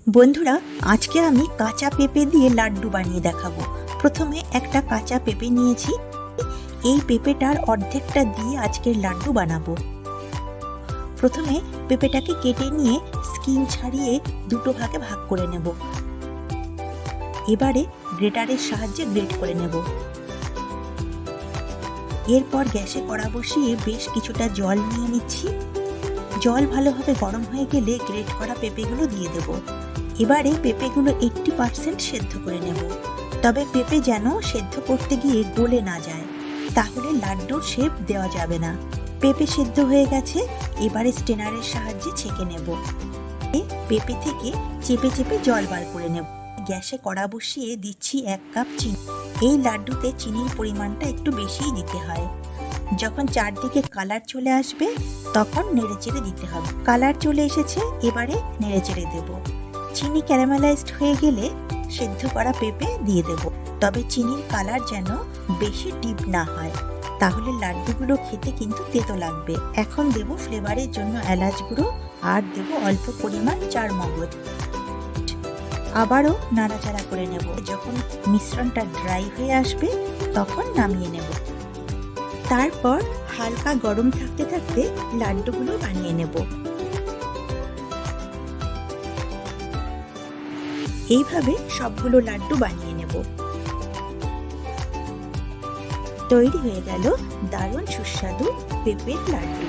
বন্ধুরা, আজকে আমি কাঁচা পেঁপে দিয়ে লাড্ডু বানিয়ে দেখাবো। প্রথমে একটা কাঁচা পেঁপে নিয়েছি। এই পেঁপেটার অর্ধেকটা দিয়ে আজকের লাড্ডু বানাবো। প্রথমে পেঁপেটাকে কেটে নিয়ে স্কিন ছাড়িয়ে দুটো ভাগে ভাগ করে নেব। এবারে গ্রেটারের সাহায্যে গ্রেট করে নেব। এরপর গ্যাসে কড়া বসিয়ে বেশ কিছুটা জল নিয়ে নিচ্ছি। জল ভালোভাবে গরম হয়ে গেলে গ্রেট করা পেঁপেগুলো দিয়ে দেব। এবারে পেঁপেগুলো 80% সেদ্ধ করে নেব। তবে পেঁপে যেন সেদ্ধ করতে গিয়ে গলে না যায়, তাহলে লাড্ডুর শেপ দেওয়া যাবে না। পেঁপে সেদ্ধ হয়ে গেছে, এবারে স্টেনারের সাহায্যে ছেঁকে নেব। পেঁপে থেকে চেপে চেপে জল বার করে নেব। গ্যাসে কড়া বসিয়ে দিচ্ছি 1 কাপ চিনি। এই লাড্ডুতে চিনির পরিমাণটা একটু বেশিই দিতে হয়। যখন চারদিকে কালার চলে আসবে তখন নেড়েচেড়ে দিতে হবে। কালার চলে এসেছে, এবারে নেড়েচেড়ে দেব। চিনি ক্যারামেলাইজড হয়ে গেলে সেদ্ধ করা পেঁপে দিয়ে দেব। তবে চিনির কালার যেন বেশি ডিপ না হয়, তাহলে লাড্ডুগুলো খেতে কিন্তু তেতো লাগবে। এখন দেব ফ্লেভারের জন্য এলাচ গুঁড়ো আর দেব অল্প পরিমাণ চার মগজ। আবারও নাড়াচাড়া করে নেব। যখন মিশ্রণটা ড্রাই হয়ে আসবে তখন নামিয়ে নেব। তারপর হালকা গরম থাকতে থাকতে লাড্ডুগুলো বানিয়ে নেব। এইভাবে সবগুলো লাড্ডু বানিয়ে নেব। তৈরি হয়ে গেল দারুণ সুস্বাদু পেঁপের লাড্ডু।